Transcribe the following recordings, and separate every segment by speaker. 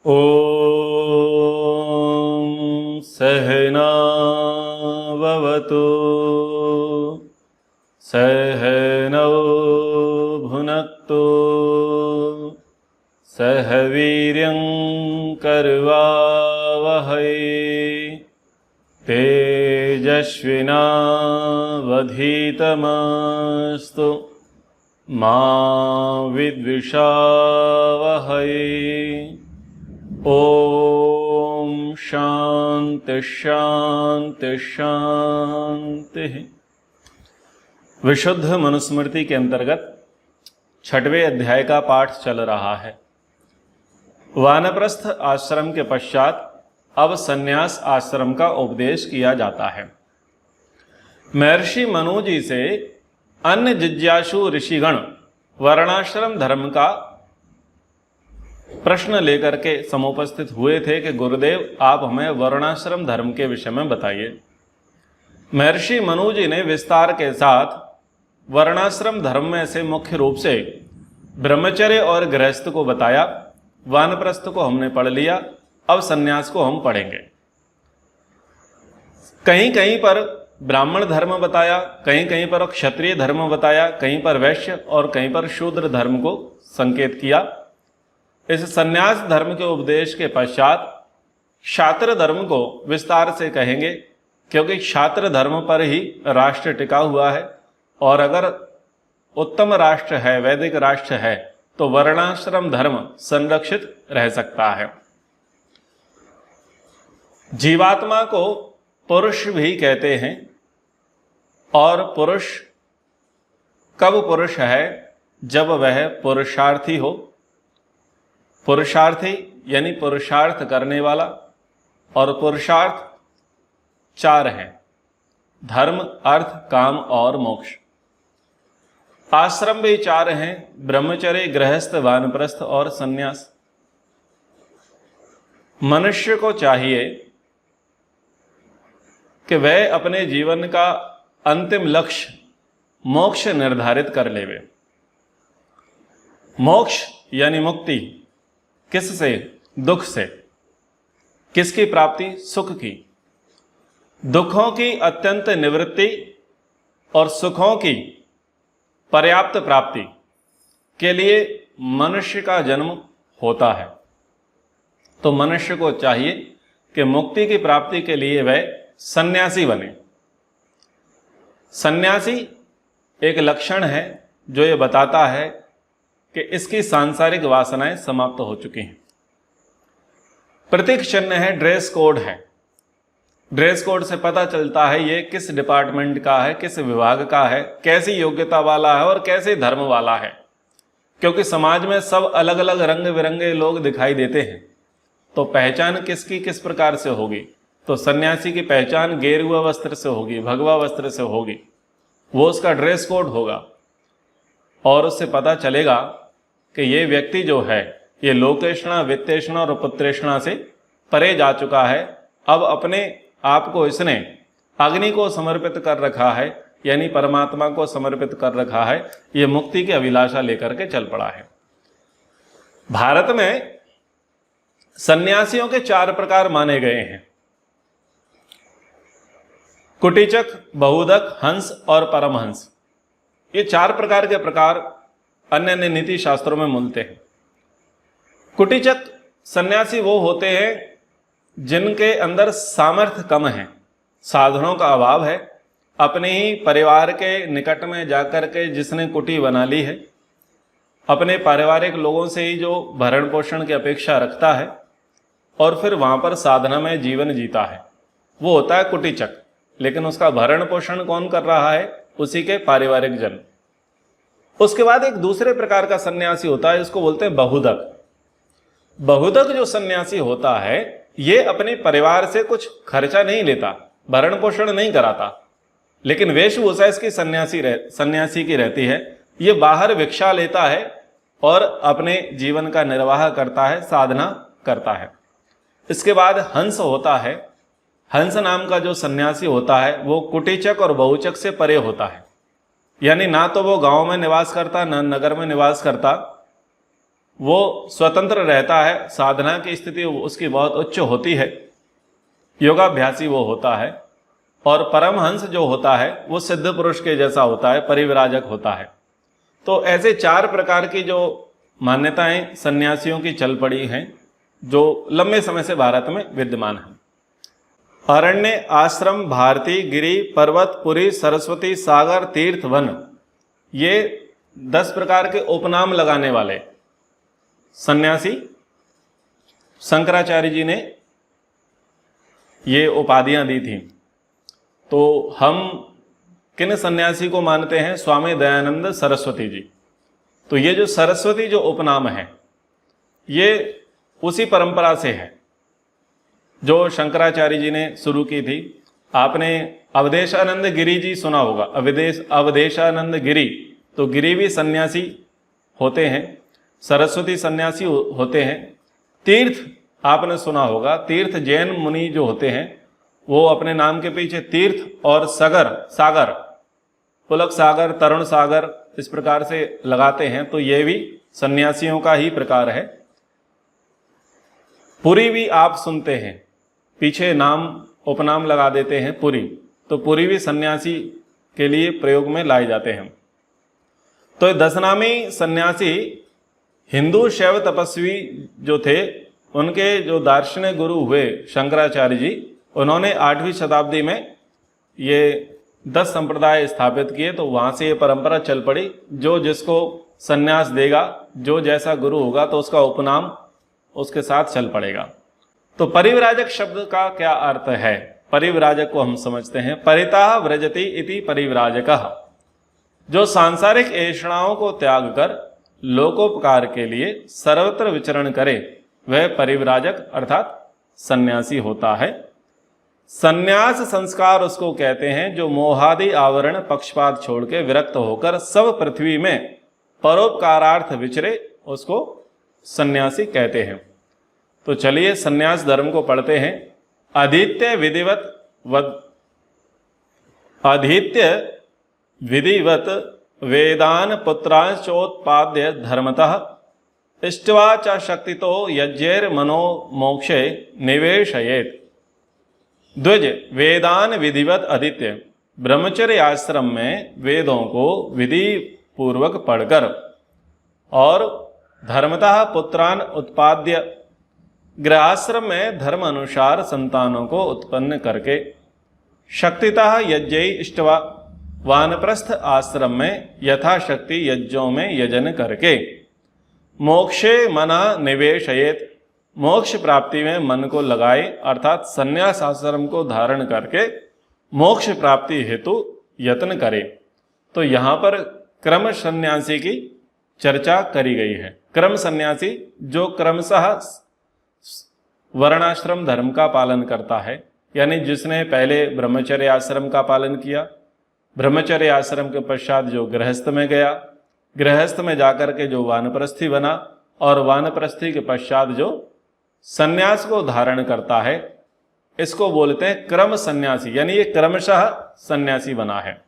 Speaker 1: ॐ सहना भवतु सहनौ भुनक्तु सह वीर्यं कर्वावहै तेजस्विनावधीतमस्तु मा विद्विषावहै। ओम शांति शांति शांति। विशुद्ध मनुस्मृति के अंतर्गत 6वें अध्याय का पाठ चल रहा है। वानप्रस्थ आश्रम के पश्चात अब संन्यास आश्रम का उपदेश किया जाता है। महर्षि मनु जी से अन्य जिज्ञासु ऋषिगण वर्णाश्रम धर्म का प्रश्न लेकर के समुपस्थित हुए थे कि गुरुदेव आप हमें वर्णाश्रम धर्म के विषय में बताइए। महर्षि मनु जी ने विस्तार के साथ वर्णाश्रम धर्म में से मुख्य रूप से ब्रह्मचर्य और गृहस्थ को बताया। वानप्रस्थ को हमने पढ़ लिया, अब संन्यास को हम पढ़ेंगे। कहीं कहीं पर ब्राह्मण धर्म बताया, कहीं कहीं पर क्षत्रिय धर्म बताया, कहीं पर वैश्य और कहीं पर शूद्र धर्म को संकेत किया। इस संन्यास धर्म के उपदेश के पश्चात क्षात्र धर्म को विस्तार से कहेंगे, क्योंकि क्षात्र धर्म पर ही राष्ट्र टिका हुआ है। और अगर उत्तम राष्ट्र है, वैदिक राष्ट्र है, तो वर्णाश्रम धर्म संरक्षित रह सकता है। जीवात्मा को पुरुष भी कहते हैं, और पुरुष कब पुरुष है? जब वह पुरुषार्थी हो। पुरुषार्थी यानी पुरुषार्थ करने वाला, और पुरुषार्थ 4 हैं: धर्म, अर्थ, काम और मोक्ष। आश्रम भी 4 हैं: ब्रह्मचर्य, गृहस्थ, वानप्रस्थ और संन्यास। मनुष्य को चाहिए कि वह अपने जीवन का अंतिम लक्ष्य मोक्ष निर्धारित कर लेवे। मोक्ष यानी मुक्ति। किससे? दुख से। किसकी प्राप्ति? सुख की। दुखों की अत्यंत निवृत्ति और सुखों की पर्याप्त प्राप्ति के लिए मनुष्य का जन्म होता है। तो मनुष्य को चाहिए कि मुक्ति की प्राप्ति के लिए वह सन्यासी बने। सन्यासी एक लक्षण है जो ये बताता है कि इसकी सांसारिक वासनाएं समाप्त हो चुकी हैं। प्रतीक चिन्ह है, ड्रेस कोड है। ड्रेस कोड से पता चलता है ये किस डिपार्टमेंट का है, किस विभाग का है, कैसी योग्यता वाला है और कैसे धर्म वाला है। क्योंकि समाज में सब अलग अलग रंग बिरंगे लोग दिखाई देते हैं, तो पहचान किसकी किस प्रकार से होगी? तो सन्यासी की पहचान गेरुआ वस्त्र से होगी, भगवा वस्त्र से होगी। वो उसका ड्रेस कोड होगा, और उससे पता चलेगा कि ये व्यक्ति जो है ये लोकेशणा, वित्तेषणा और पुत्रेषणा से परे जा चुका है। अब अपने आप को इसने अग्नि को समर्पित कर रखा है, यानी परमात्मा को समर्पित कर रखा है। ये मुक्ति की अभिलाषा लेकर के चल पड़ा है। भारत में सन्यासियों के 4 प्रकार माने गए हैं: कुटीचक, बहुदक, हंस और परमहंस। ये 4 प्रकार के प्रकार अन्य अन्य नीति शास्त्रों में मिलते हैं। कुटीचक सन्यासी वो होते हैं जिनके अंदर सामर्थ्य कम है, साधनों का अभाव है। अपने ही परिवार के निकट में जाकर के जिसने कुटी बना ली है, अपने पारिवारिक लोगों से ही जो भरण पोषण की अपेक्षा रखता है और फिर वहां पर साधना में जीवन जीता है, वो होता है कुटीचक। लेकिन उसका भरण पोषण कौन कर रहा है? उसी के पारिवारिक जन। उसके बाद एक दूसरे प्रकार का सन्यासी होता है, इसको बोलते हैं बहुदक। बहुदक जो सन्यासी होता है ये अपने परिवार से कुछ खर्चा नहीं लेता, भरण पोषण नहीं कराता, लेकिन वेशभूषा इसकी सन्यासी की रहती है। ये बाहर भिक्षा लेता है और अपने जीवन का निर्वाह करता है, साधना करता है। इसके बाद हंस होता है। हंस नाम का जो सन्यासी होता है वो कुटीचक और बहुचक से परे होता है। यानी ना तो वो गांव में निवास करता, ना नगर में निवास करता, वो स्वतंत्र रहता है, साधना की स्थिति उसकी बहुत उच्च होती है, योगाभ्यासी वो होता है। और परमहंस जो होता है वो सिद्ध पुरुष के जैसा होता है, परिव्राजक होता है। तो ऐसे 4 प्रकार की जो मान्यताएं सन्यासियों की चल पड़ी हैं, जो लंबे समय से भारत में विद्यमान है। अरण्य, आश्रम, भारती, गिरी, पर्वत, पुरी, सरस्वती, सागर, तीर्थ, वन, ये 10 प्रकार के उपनाम लगाने वाले सन्यासी शंकराचार्य जी ने ये उपाधियां दी थी। तो हम किन सन्यासी को मानते हैं? स्वामी दयानंद सरस्वती जी। तो ये जो सरस्वती जो उपनाम है, ये उसी परंपरा से है जो शंकराचार्य जी ने शुरू की थी। आपने अवधेशानंद गिरी जी सुना होगा, अवधेशानंद गिरी, तो गिरी भी सन्यासी होते हैं, सरस्वती सन्यासी होते हैं। तीर्थ आपने सुना होगा, तीर्थ जैन मुनि जो होते हैं वो अपने नाम के पीछे तीर्थ और सागर, पुलक सागर, तरुण सागर, इस प्रकार से लगाते हैं। तो ये भी सन्यासियों का ही प्रकार है। पुरी भी आप सुनते हैं, पीछे नाम उपनाम लगा देते हैं पुरी, तो पुरी भी सन्यासी के लिए प्रयोग में लाए जाते हैं। तो 10 नामी सन्यासी हिंदू शैव तपस्वी जो थे, उनके जो दार्शनिक गुरु हुए शंकराचार्य जी, उन्होंने 8वीं शताब्दी में ये 10 संप्रदाय स्थापित किए। तो वहाँ से ये परंपरा चल पड़ी, जो जिसको सन्यास देगा, जो जैसा गुरु होगा तो उसका उपनाम उसके साथ चल पड़ेगा। तो परिव्राजक शब्द का क्या अर्थ है? परिव्राजक को हम समझते हैं, परितः व्रजति इति परिव्राजकः, जो सांसारिक ऐषणाओं को त्याग कर लोकोपकार के लिए सर्वत्र विचरण करे, वह परिव्राजक अर्थात सन्यासी होता है। सन्यास संस्कार उसको कहते हैं जो मोहादि आवरण पक्षपात छोड़ के विरक्त होकर सब पृथ्वी में परोपकारार्थ विचरे, उसको सन्यासी कहते हैं। तो चलिए सन्यास धर्म को पढ़ते हैं। अधीत्य विधिवत वेदान पुत्रांचोत्पाद्य धर्मतः इष्ट्वा च शक्तितो यज्ञैर मनो मोक्षे निवेशयेत्। द्विज, वेदान विधिवत अधीत्य, ब्रह्मचर्य आश्रम में वेदों को विधि पूर्वक पढ़कर और धर्मतः पुत्रान उत्पाद्य, गृहाश्रम में धर्म अनुसार संतानों को उत्पन्न करके, शक्तितः यज्ञै इष्ट्वा, वानप्रस्थ आश्रम में यथाशक्ति यज्ञों में यजन करके, मोक्षे मना निवेशयेत्, मोक्ष प्राप्ति में मन को लगाए, अर्थात संन्यास आश्रम को धारण करके मोक्ष प्राप्ति हेतु यत्न करे। तो यहाँ पर क्रम सन्यासी की चर्चा करी गई है। क्रम सन्यासी जो क्रमशः वर्णाश्रम धर्म का पालन करता है, यानी जिसने पहले ब्रह्मचर्य आश्रम का पालन किया, ब्रह्मचर्य आश्रम के पश्चात जो गृहस्थ में गया, गृहस्थ में जाकर के जो वानप्रस्थी बना, और वानप्रस्थी के पश्चात जो सन्यास को धारण करता है, इसको बोलते हैं क्रम सन्यासी, यानी ये क्रमशः सन्यासी बना है।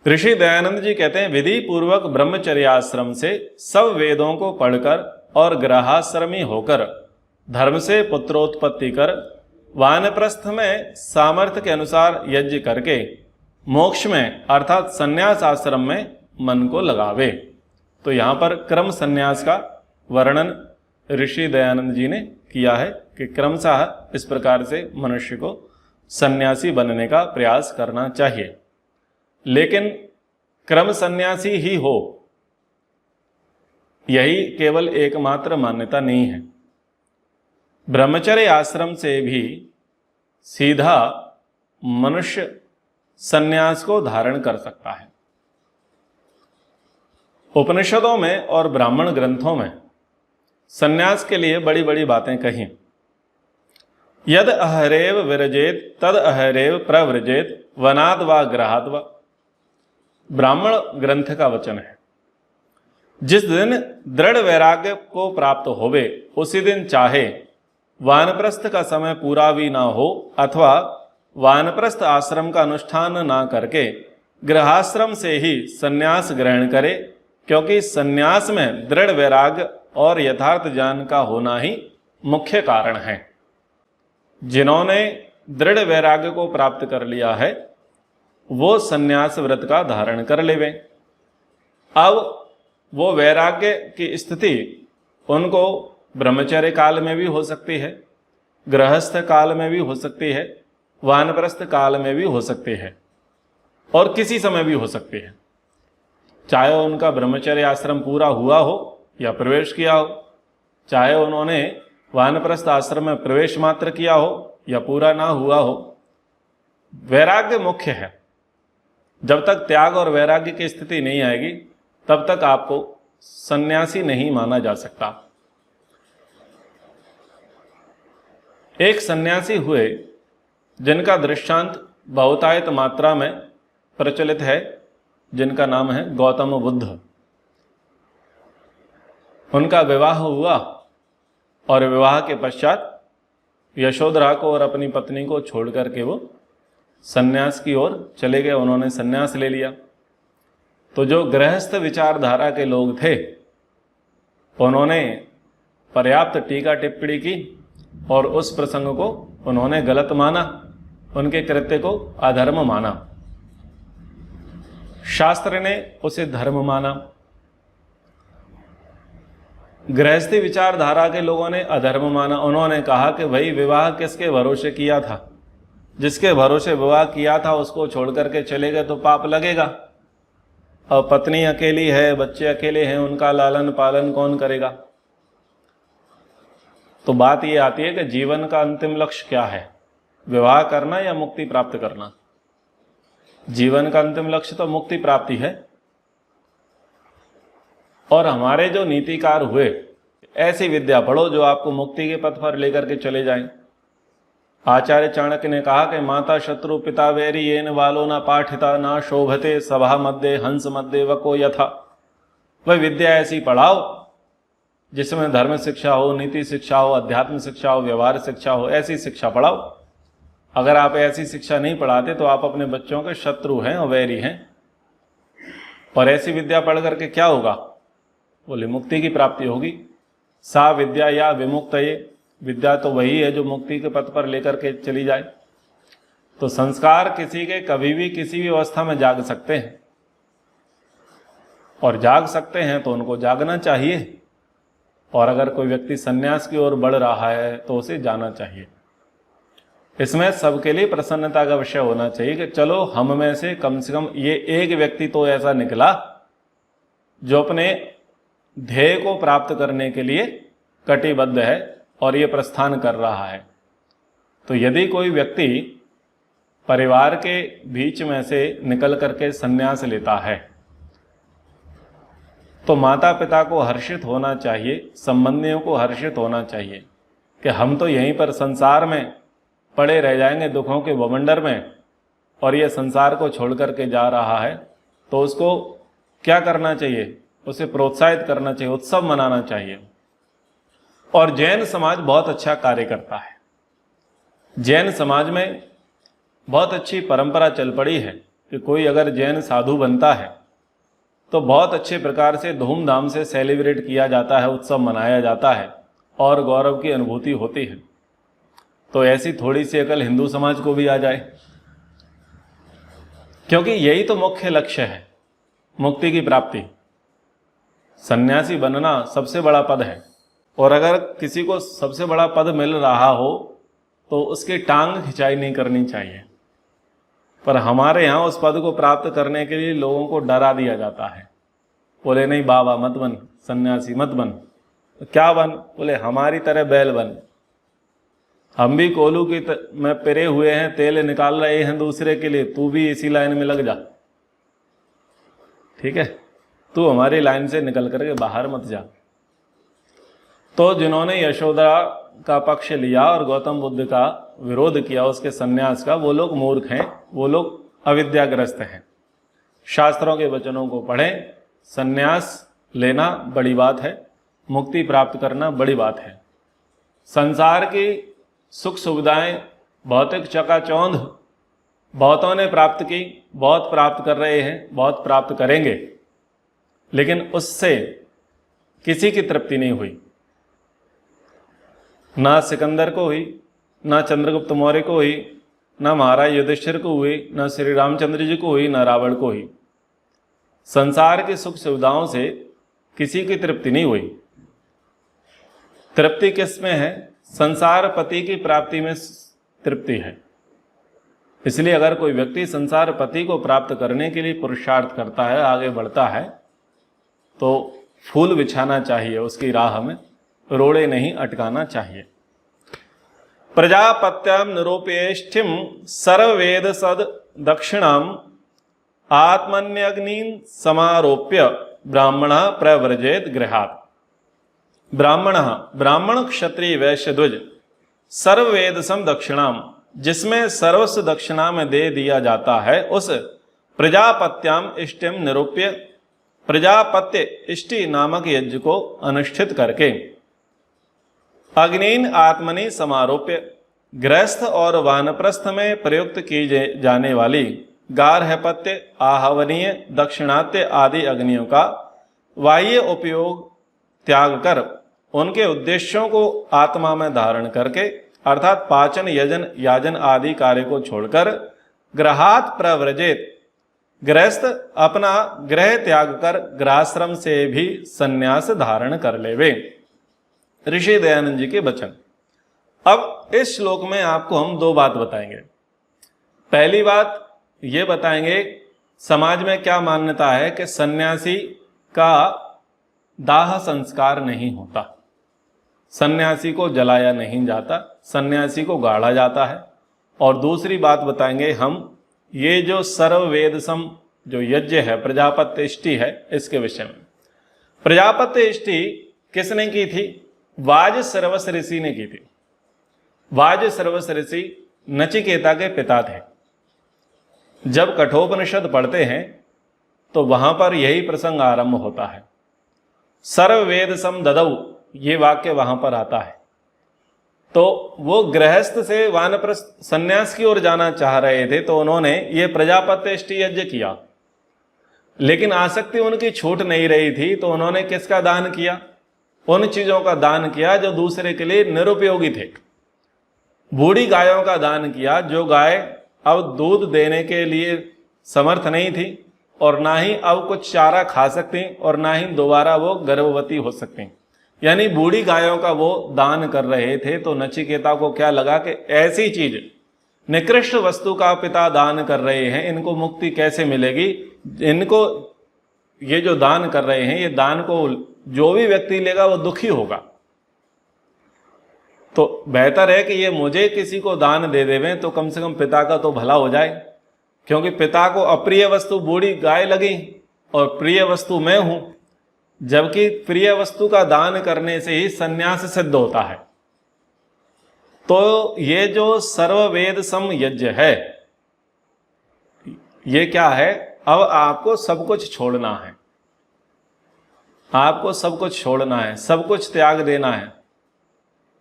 Speaker 1: ऋषि दयानंद जी कहते हैं, विधि पूर्वक ब्रह्मचर्य आश्रम से सब वेदों को पढ़कर और गृहाश्रमी होकर धर्म से पुत्रोत्पत्ति कर वानप्रस्थ में सामर्थ्य के अनुसार यज्ञ करके मोक्ष में अर्थात सन्यास आश्रम में मन को लगावे। तो यहाँ पर क्रम सन्यास का वर्णन ऋषि दयानंद जी ने किया है कि क्रमशः इस प्रकार से मनुष्य को सन्यासी बनने का प्रयास करना चाहिए। लेकिन क्रम सन्यासी ही हो, यही केवल एकमात्र मान्यता नहीं है। ब्रह्मचर्य आश्रम से भी सीधा मनुष्य सन्यास को धारण कर सकता है। उपनिषदों में और ब्राह्मण ग्रंथों में सन्यास के लिए बड़ी बड़ी बातें कही। यद अहरेव विरजेत तद अहरेव प्रव्रजेत वनाद वा गृहाद वा, ब्राह्मण ग्रंथ का वचन है। जिस दिन दृढ़ वैराग्य को प्राप्त होवे, उसी दिन चाहे वानप्रस्थ का समय पूरा भी ना हो अथवा वानप्रस्थ आश्रम का अनुष्ठान ना करके गृहाश्रम से ही सन्यास ग्रहण करे, क्योंकि सन्यास में दृढ़ वैराग्य और यथार्थ ज्ञान का होना ही मुख्य कारण है। जिन्होंने दृढ़ वैराग्य को प्राप्त कर लिया है वो सन्यास व्रत का धारण कर लेवे। अब वो वैराग्य की स्थिति उनको ब्रह्मचर्य काल में भी हो सकती है, गृहस्थ काल में भी हो सकती है, वानप्रस्थ काल में भी हो सकती है और किसी समय भी हो सकती है। चाहे उनका ब्रह्मचर्य आश्रम पूरा हुआ हो या प्रवेश किया हो, चाहे उन्होंने वानप्रस्थ आश्रम में प्रवेश मात्र किया हो या पूरा ना हुआ हो, वैराग्य मुख्य है। जब तक त्याग और वैराग्य की स्थिति नहीं आएगी तब तक आपको सन्यासी नहीं माना जा सकता। एक सन्यासी हुए जिनका दृष्टांत बहुतायत मात्रा में प्रचलित है, जिनका नाम है गौतम बुद्ध। उनका विवाह हुआ और विवाह के पश्चात यशोधरा को और अपनी पत्नी को छोड़ करके वो सन्यास की ओर चले गए। उन्होंने सन्यास ले लिया। तो जो गृहस्थ विचारधारा के लोग थे उन्होंने पर्याप्त टीका टिप्पणी की और उस प्रसंग को उन्होंने गलत माना, उनके कृत्य को अधर्म माना। शास्त्र ने उसे धर्म माना। गृहस्थी विचारधारा के लोगों ने अधर्म माना। उन्होंने कहा कि भाई विवाह किसके भरोसे किया था, जिसके भरोसे विवाह किया था उसको छोड़ करके चले गए तो पाप लगेगा। और पत्नी अकेली है, बच्चे अकेले हैं, उनका लालन पालन कौन करेगा। तो बात ये आती है कि जीवन का अंतिम लक्ष्य क्या है, विवाह करना या मुक्ति प्राप्त करना। जीवन का अंतिम लक्ष्य तो मुक्ति प्राप्ति है। और हमारे जो नीतिकार हुए, ऐसी विद्या पढ़ो जो आपको मुक्ति के पथ पर लेकर के चले जाएं। आचार्य चाणक्य ने कहा कि माता शत्रु पिता वैरी येन वालो न पाठिता ना शोभते सभा मध्य हंस मध्य वको यथा। वह विद्या ऐसी पढ़ाओ जिसमें धर्म शिक्षा हो, नीति शिक्षा हो, अध्यात्म शिक्षा हो, व्यवहार शिक्षा हो, ऐसी शिक्षा पढ़ाओ। अगर आप ऐसी शिक्षा नहीं पढ़ाते तो आप अपने बच्चों के शत्रु हैं और वैरी हैं। और ऐसी विद्या पढ़ करके क्या होगा, बोले मुक्ति की प्राप्ति होगी। सा विद्या या विमुक्त, ये विद्या तो वही है जो मुक्ति के पथ पर लेकर के चली जाए। तो संस्कार किसी के कभी भी किसी भी अवस्था में जाग सकते हैं और जाग सकते हैं तो उनको जागना चाहिए। और अगर कोई व्यक्ति सन्यास की ओर बढ़ रहा है तो उसे जाना चाहिए। इसमें सबके लिए प्रसन्नता का विषय होना चाहिए कि चलो हम में से कम ये एक व्यक्ति तो ऐसा निकला जो अपने ध्येय को प्राप्त करने के लिए कटिबद्ध है और ये प्रस्थान कर रहा है। तो यदि कोई व्यक्ति परिवार के बीच में से निकल करके संन्यास लेता है तो माता पिता को हर्षित होना चाहिए, संबंधियों को हर्षित होना चाहिए कि हम तो यहीं पर संसार में पड़े रह जाएंगे दुखों के बवंडर में, और ये संसार को छोड़ करके जा रहा है। तो उसको क्या करना चाहिए, उसे प्रोत्साहित करना चाहिए, उत्सव मनाना चाहिए। और जैन समाज बहुत अच्छा कार्य करता है। जैन समाज में बहुत अच्छी परंपरा चल पड़ी है कि कोई अगर जैन साधु बनता है तो बहुत अच्छे प्रकार से धूमधाम से सेलिब्रेट किया जाता है, उत्सव मनाया जाता है और गौरव की अनुभूति होती है। तो ऐसी थोड़ी सी अकल हिंदू समाज को भी आ जाए, क्योंकि यही तो मुख्य लक्ष्य है, मुक्ति की प्राप्ति। सन्यासी बनना सबसे बड़ा पद है, और अगर किसी को सबसे बड़ा पद मिल रहा हो तो उसकी टांग खिंचाई नहीं करनी चाहिए। पर हमारे यहाँ उस पद को प्राप्त करने के लिए लोगों को डरा दिया जाता है। बोले नहीं बाबा मत बन, सन्यासी मत बन। तो क्या बन, बोले हमारी तरह बैल बन। हम भी कोलू की में पिरे हुए हैं, तेल निकाल रहे हैं दूसरे के लिए, तू भी इसी लाइन में लग जा, ठीक है, तू हमारी लाइन से निकल करके बाहर मत जा। तो जिन्होंने यशोधरा का पक्ष लिया और गौतम बुद्ध का विरोध किया उसके सन्यास का, वो लोग मूर्ख हैं, वो लोग अविद्याग्रस्त हैं। शास्त्रों के वचनों को पढ़ें। सन्यास लेना बड़ी बात है, मुक्ति प्राप्त करना बड़ी बात है। संसार की सुख सुविधाएं, भौतिक चकाचौंध बहुतों ने प्राप्त की, बहुत प्राप्त कर रहे हैं, बहुत प्राप्त करेंगे। लेकिन उससे किसी की तृप्ति नहीं हुई। ना सिकंदर को हुई, ना चंद्रगुप्त मौर्य को हुई, ना महाराज युधिष्ठिर को हुई, ना श्री रामचंद्र जी को हुई, ना रावण को हुई। संसार की सुख सुविधाओं से किसी की तृप्ति नहीं हुई। तृप्ति किस में है? संसार पति की प्राप्ति में तृप्ति है। इसलिए अगर कोई व्यक्ति संसार पति को प्राप्त करने के लिए पुरुषार्थ करता है, आगे बढ़ता है, तो फूल बिछाना चाहिए उसकी राह में, रोड़े नहीं अटकाना चाहिए। प्रजापत्यम निरूपेष्ठिम सर्ववेद सद दक्षिणाम आत्मन्यग्नि समारोप्य ब्राह्मण प्रव्रजेत गृहात्। ब्राह्मण क्षत्रिय वैश्य द्विज सर्ववेद सम दक्षिणाम, जिसमें सर्वस्व दक्षिणा में दे दिया जाता है, उस प्रजापत्याम इष्टिम निरूप्य, प्रजापत्य इष्टि नामक यज्ञ को अनुष्ठित करके, अग्निन आत्मनि समारोप्य, गृहस्थ और वानप्रस्थ में प्रयुक्त की जाने वाली गार्हपत्य, आहवनीय, दक्षिणात्य आदि अग्नियों का बाह्य उपयोग त्याग कर उनके उद्देश्यों को आत्मा में धारण करके, अर्थात पाचन यजन याजन आदि कार्य को छोड़कर, गृहात् प्रव्रजेत, गृहस्थ अपना गृह त्याग कर गृहाश्रम से भी संन्यास धारण कर लेवे। ऋषि दयानंद जी के वचन। अब इस श्लोक में आपको हम दो बात बताएंगे। पहली बात ये बताएंगे समाज में क्या मान्यता है कि सन्यासी का दाह संस्कार नहीं होता, सन्यासी को जलाया नहीं जाता, सन्यासी को गाड़ा जाता है। और दूसरी बात बताएंगे हम ये जो सर्ववेदसम जो यज्ञ है, प्रजापत्य इष्टि है, इसके विषय में। प्रजापत्य इष्टि किसने की थी? वाज सर्वस ऋषि ने की थी। वाज सर्वस ऋषि नचिकेता के पिता थे। जब कठोपनिषद पढ़ते हैं तो वहां पर यही प्रसंग आरंभ होता है। सर्ववेद सम ददौ, ये वाक्य वहां पर आता है। तो वो गृहस्थ से वानप्रस्थ संन्यास की ओर जाना चाह रहे थे, तो उन्होंने ये प्रजापत्य इष्टि यज्ञ किया, लेकिन आसक्ति उनकी छूट नहीं रही थी, तो उन्होंने किसका दान किया? उन चीजों का दान किया जो दूसरे के लिए निरुपयोगी थे। बूढ़ी गायों का दान किया, जो गाय अब दूध देने के लिए समर्थ नहीं थी और ना ही अब कुछ चारा खा सकती और ना ही दोबारा वो गर्भवती हो सकती। यानी बूढ़ी गायों का वो दान कर रहे थे। तो नचिकेता को क्या लगा कि ऐसी चीज, निकृष्ट वस्तु का पिता दान कर रहे हैं, इनको मुक्ति कैसे मिलेगी? इनको ये जो दान कर रहे हैं, ये दान को जो भी व्यक्ति लेगा वो दुखी होगा, तो बेहतर है कि ये मुझे किसी को दान दे देवें, तो कम से कम पिता का तो भला हो जाए। क्योंकि पिता को अप्रिय वस्तु बूढ़ी गाय लगी और प्रिय वस्तु मैं हूं, जबकि प्रिय वस्तु का दान करने से ही संन्यास सिद्ध होता है। तो ये जो सर्ववेद सम यज्ञ है, ये क्या है? अब आपको सब कुछ छोड़ना है, आपको सब कुछ छोड़ना है, सब कुछ त्याग देना है,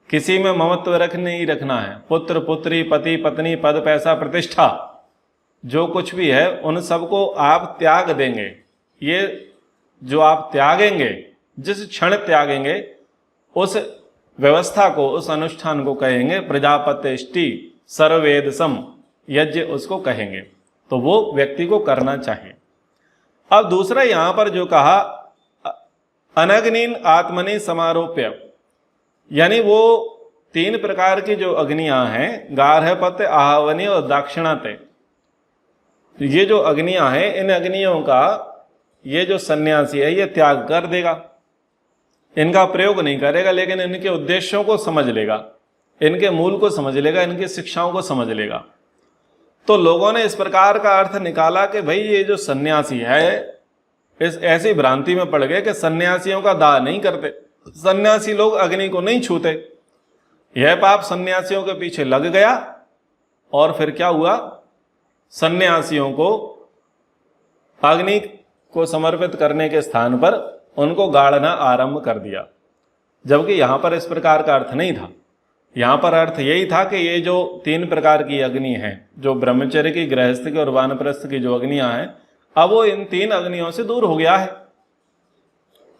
Speaker 1: किसी में ममत्व नहीं रखना है। पुत्र पुत्री पति पत्नी पद पैसा प्रतिष्ठा जो कुछ भी है उन सबको आप त्याग देंगे। ये जो आप त्यागेंगे, जिस क्षण त्यागेंगे, उस व्यवस्था को, उस अनुष्ठान को कहेंगे प्रजापत्य इष्टि सर्ववेद सम यज्ञ, उसको कहेंगे। तो वो व्यक्ति को करना चाहिए। अब दूसरा यहां पर जो कहा अनग्निन आत्मनि समारोप्य, यानी वो तीन प्रकार की जो अग्नियां हैं, गार्हपत्य, आहवनी और दाक्षिणात्य, ये जो अग्नियां हैं, इन अग्नियों का ये जो सन्यासी है ये त्याग कर देगा, इनका प्रयोग नहीं करेगा, लेकिन इनके उद्देश्यों को समझ लेगा, इनके मूल को समझ लेगा, इनकी शिक्षाओं को समझ लेगा। तो लोगों ने इस प्रकार का अर्थ निकाला कि भाई ये जो सन्यासी है, इस ऐसी भ्रांति में पड़ गए कि सन्यासियों का दाह नहीं करते, सन्यासी लोग अग्नि को नहीं छूते। यह पाप सन्यासियों के पीछे लग गया और फिर क्या हुआ? सन्यासियों को अग्नि को समर्पित करने के स्थान पर उनको गाड़ना आरंभ कर दिया, जबकि यहां पर इस प्रकार का अर्थ नहीं था। यहां पर अर्थ यही था कि ये जो तीन प्रकार की अग्नि है, जो ब्रह्मचर्य की, गृहस्थ की और वानप्रस्थ की जो अग्नियां हैं, अब वो इन तीन अग्नियों से दूर हो गया है।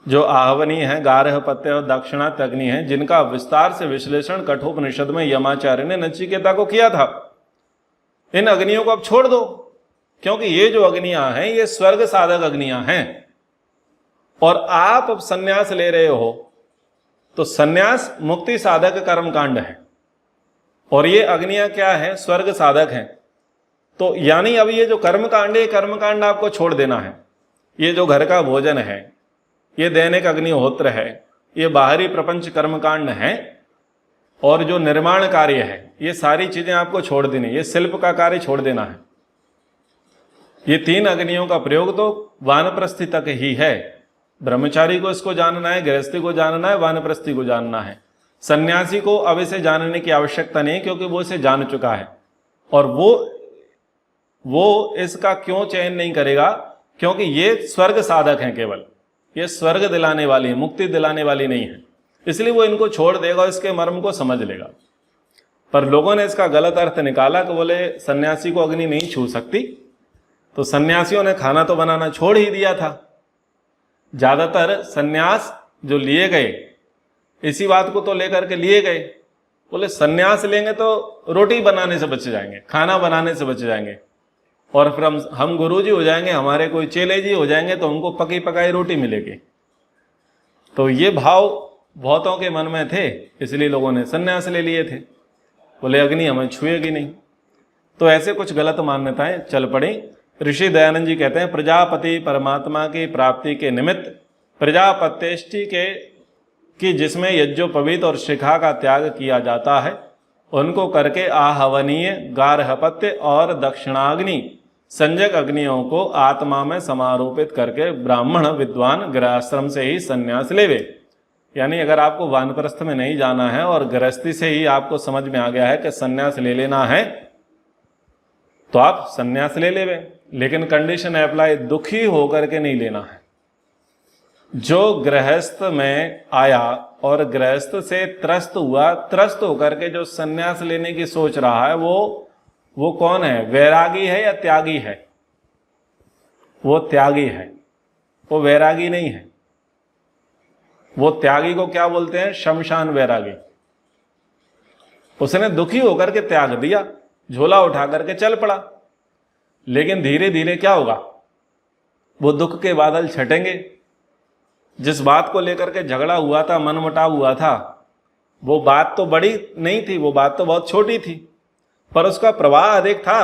Speaker 1: जो आहवनीय है, गार्हपत्य और दाक्षिणात्य अग्नि है, जिनका विस्तार से विश्लेषण कठोपनिषद में यमाचार्य ने नचिकेता को किया था। इन अग्नियों को अब छोड़ दो, क्योंकि ये जो अग्नियां हैं ये स्वर्ग साधक अग्नियां हैं, और आप अब संन्यास ले रहे हो तो संन्यास मुक्ति साधक कर्मकांड है, और ये अग्नियां क्या है? स्वर्ग साधक हैं। तो यानी अब ये जो कर्मकांड है, कर्मकांड आपको छोड़ देना है। ये जो घर का भोजन है, ये दैनिक अग्निहोत्र है, ये बाहरी प्रपंच कर्मकांड है, और जो निर्माण कार्य है ये सारी चीजें आपको छोड़ देनी, ये शिल्प का कार्य छोड़ देना है। ये 3 अग्नियों का प्रयोग तो वानप्रस्थी तक ही है। ब्रह्मचारी को इसको जानना है, गृहस्थी को जानना है, वानप्रस्थी को जानना है। सन्यासी को अब इसे जानने की आवश्यकता नहीं, क्योंकि वो इसे जान चुका है। और वो इसका क्यों चयन नहीं करेगा? क्योंकि ये स्वर्ग साधक हैं, केवल ये स्वर्ग दिलाने वाली है, मुक्ति दिलाने वाली नहीं है। इसलिए वो इनको छोड़ देगा और इसके मर्म को समझ लेगा। पर लोगों ने इसका गलत अर्थ निकाला कि बोले सन्यासी को अग्नि नहीं छू सकती, तो सन्यासियों ने खाना तो बनाना छोड़ ही दिया था। ज्यादातर सन्यास जो लिए गए इसी बात को तो लेकर के लिए गए, बोले सन्यास लेंगे तो रोटी बनाने से बच जाएंगे, खाना बनाने से बच जाएंगे, और फिर हम गुरुजी हो जाएंगे, हमारे कोई चेले जी हो जाएंगे तो हमको पकी पकाई रोटी मिलेगी। तो ये भाव बहुतों के मन में थे, इसलिए लोगों ने सन्यास ले लिए थे। बोले अग्नि हमें छुएगी नहीं। तो ऐसे कुछ गलत मान्यताएं चल पड़ी। ऋषि दयानंद जी कहते हैं, प्रजापति परमात्मा की प्राप्ति के निमित्त प्रजापत्येष्टि की जिसमें यज्ञोपवीत और शिखा का त्याग किया जाता है, उनको करके आहवनीय, गार्हपत्य और दक्षिणाग्नि संजक अग्नियों को आत्मा में समारोपित करके ब्राह्मण विद्वान गृहस्थ्रम से ही संन्यास लेवे। यानी अगर आपको वानप्रस्थ में नहीं जाना है और गृहस्थी से ही आपको समझ में आ गया है कि संन्यास ले लेना है, तो आप संन्यास ले लेवे, लेकिन कंडीशन अप्लाई, दुखी होकर के नहीं लेना है। जो गृहस्थ में आया और गृहस्थ से त्रस्त हुआ, त्रस्त होकर के जो संन्यास लेने की सोच रहा है, वो कौन है? वैरागी है या त्यागी है? वो त्यागी है, वो वैरागी नहीं है। वो त्यागी को क्या बोलते हैं? शमशान वैरागी। उसने दुखी होकर के त्याग दिया, झोला उठा करके चल पड़ा, लेकिन धीरे धीरे क्या होगा? वो दुख के बादल छटेंगे। जिस बात को लेकर के झगड़ा हुआ था, मनमुटाव हुआ था, वो बात तो बड़ी नहीं थी, वो बात तो बहुत छोटी थी, पर उसका प्रवाह अधिक था,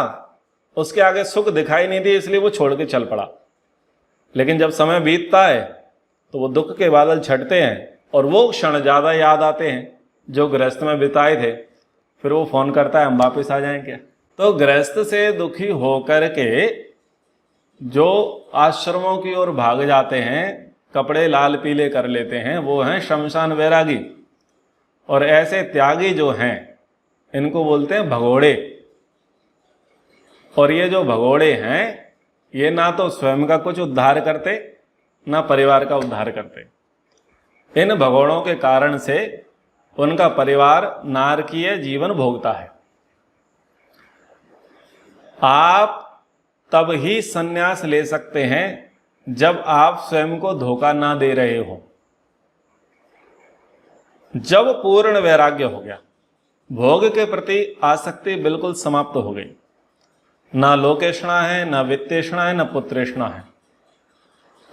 Speaker 1: उसके आगे सुख दिखाई नहीं दी, इसलिए वो छोड़ के चल पड़ा। लेकिन जब समय बीतता है तो वो दुख के बादल छटते हैं, और वो क्षण ज्यादा याद आते हैं जो गृहस्थ में बिताए थे। फिर वो फोन करता है, हम वापस आ जाएं क्या? तो गृहस्थ से दुखी होकर के जो आश्रमों की ओर भाग जाते हैं, कपड़े लाल पीले कर लेते हैं, वो हैं शमशान वैरागी। और ऐसे त्यागी जो हैं, इनको बोलते हैं भगोड़े। और ये जो भगोड़े हैं, ये ना तो स्वयं का कुछ उद्धार करते, ना परिवार का उद्धार करते। इन भगोड़ों के कारण से उनका परिवार नारकीय जीवन भोगता है। आप तब ही संन्यास ले सकते हैं जब आप स्वयं को धोखा ना दे रहे हो। जब पूर्ण वैराग्य हो गया, भोग के प्रति आसक्ति बिल्कुल समाप्त हो गई, ना लोकेशना है, ना वित्तेषणा है, ना पुत्रेषणा है।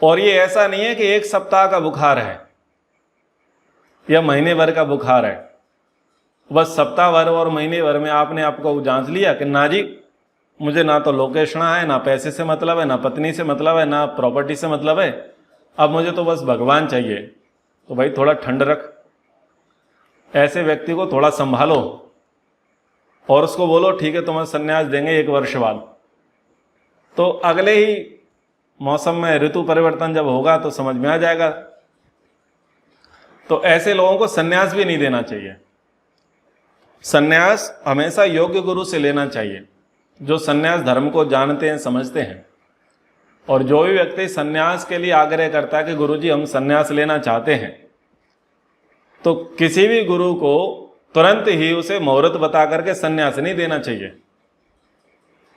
Speaker 1: और ये ऐसा नहीं है कि 1 सप्ताह का बुखार है या महीने भर का बुखार है, बस सप्ताह भर और महीने भर में आपने आपको जांच लिया कि ना जी, मुझे ना तो लोकेशना है, ना पैसे से मतलब है, ना पत्नी से मतलब है, ना प्रॉपर्टी से मतलब है, अब मुझे तो बस भगवान चाहिए। तो भाई थोड़ा ठंड रख, ऐसे व्यक्ति को थोड़ा संभालो और उसको बोलो ठीक है तुम्हें संन्यास देंगे 1 वर्ष बाद। तो अगले ही मौसम में ऋतु परिवर्तन जब होगा तो समझ में आ जाएगा। तो ऐसे लोगों को संन्यास भी नहीं देना चाहिए। संन्यास हमेशा योग्य गुरु से लेना चाहिए, जो संन्यास धर्म को जानते हैं, समझते हैं। और जो भी व्यक्ति संन्यास के लिए आग्रह करता है कि गुरुजी हम संन्यास लेना चाहते हैं, तो किसी भी गुरु को तुरंत ही उसे मुहूर्त बता करके संन्यास नहीं देना चाहिए।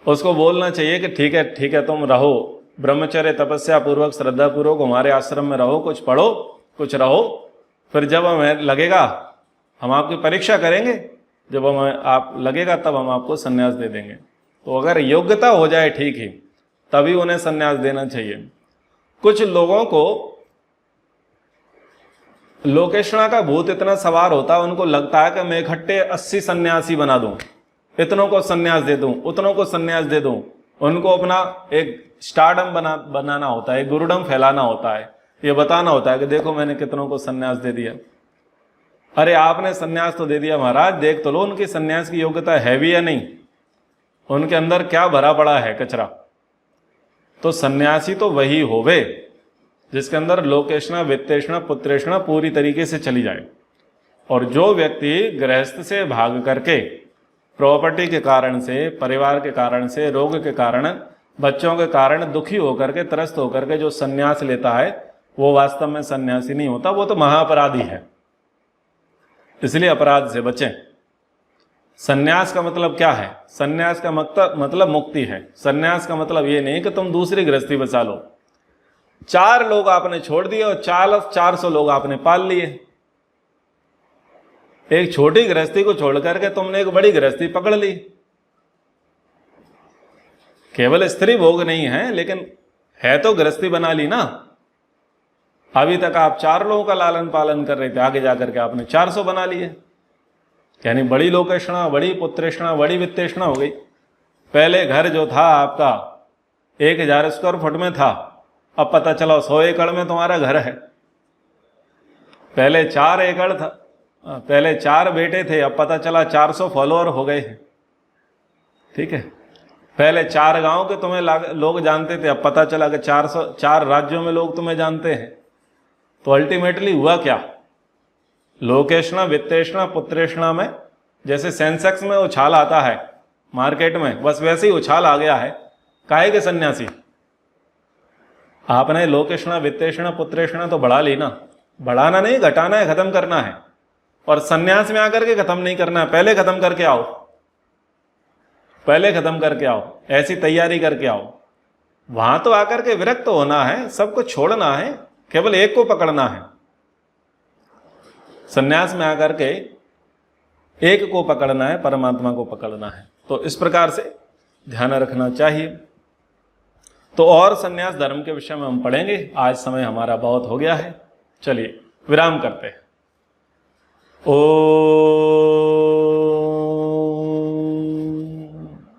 Speaker 1: उसको बोलना चाहिए कि ठीक है तुम रहो, ब्रह्मचर्य तपस्या पूर्वक श्रद्धा पूर्वक हमारे आश्रम में रहो, कुछ पढ़ो, कुछ रहो, फिर जब हमें लगेगा हम आपकी परीक्षा करेंगे, जब हमें आप लगेगा तब हम आपको संन्यास दे देंगे। तो अगर योग्यता हो जाए ठीक ही, तभी उन्हें संन्यास देना चाहिए। कुछ लोगों को लोकेशणा का भूत इतना सवार होता है, उनको लगता है कि मैं इकट्ठे 80 सन्यासी बना दूं, इतनों को संन्यास दे दूं, उतनों को संन्यास दे दूं। उनको अपना एक स्टारडम बनाना होता है, एक गुरुडम फैलाना होता है, ये बताना होता है कि देखो मैंने कितनों को संन्यास दे दिया। अरे आपने संन्यास तो दे दिया महाराज, देख तो लो उनकी संन्यास की योग्यता है भी या नहीं, उनके अंदर क्या भरा पड़ा है कचरा। तो सन्यासी तो वही होवे जिसके अंदर लोकेशना, वित्तेषणा, पुत्रेषणा पूरी तरीके से चली जाए। और जो व्यक्ति गृहस्थ से भाग करके, प्रॉपर्टी के कारण से, परिवार के कारण से, रोग के कारण, बच्चों के कारण दुखी होकर के, त्रस्त होकर के जो सन्यास लेता है, वो वास्तव में सन्यासी नहीं होता, वो तो महाअपराधी है। इसलिए अपराध से बचें। सन्यास का मतलब क्या है? सन्यास का मतलब मुक्ति है। सन्यास का मतलब ये नहीं कि तुम दूसरी गृहस्थी बचा लो। 4 लोग आपने छोड़ दिए और 400 लोग आपने पाल लिए। एक छोटी गृहस्थी को छोड़ करके तुमने एक बड़ी गृहस्थी पकड़ ली। केवल स्त्री भोग नहीं है, लेकिन है तो गृहस्थी बना ली ना। अभी तक आप 4 लोगों का लालन पालन कर रहे थे, आगे जाकर के आपने 400 बना लिए। यानी बड़ी लोकेशणा, बड़ी पुत्रेषणा, बड़ी वित्तेषणा हो गई। पहले घर जो था आपका 1000 स्क्वायर फुट में था, अब पता चला 100 एकड़ में तुम्हारा घर है। पहले 4 एकड़ था, पहले 4 बेटे थे, अब पता चला 400 फॉलोअर हो गए हैं। ठीक है, पहले 4 गांव के तुम्हें लोग जानते थे, अब पता चला कि 4 राज्यों में लोग तुम्हें जानते हैं। तो अल्टीमेटली हुआ क्या? लोकेशणा, वित्तेषणा, पुत्रेषणा में जैसे सेंसेक्स में उछाल आता है मार्केट में, बस वैसे ही उछाल आ गया है। काहे के सन्यासी? आपने लोकेशणा, वित्तेषणा, पुत्रेषणा तो बढ़ा ली ना। बढ़ाना नहीं, घटाना है, खत्म करना है। और सन्यास में आकर के खत्म नहीं करना है, पहले खत्म करके आओ, पहले खत्म करके आओ, ऐसी तैयारी करके आओ। वहां तो आकर के विरक्त होना है, सबको छोड़ना है, केवल एक को पकड़ना है। सन्यास में आकर के एक को पकड़ना है, परमात्मा को पकड़ना है। तो इस प्रकार से ध्यान रखना चाहिए। तो और सन्यास धर्म के विषय में हम पढ़ेंगे। आज समय हमारा बहुत हो गया है, चलिए विराम करते हैं। ओ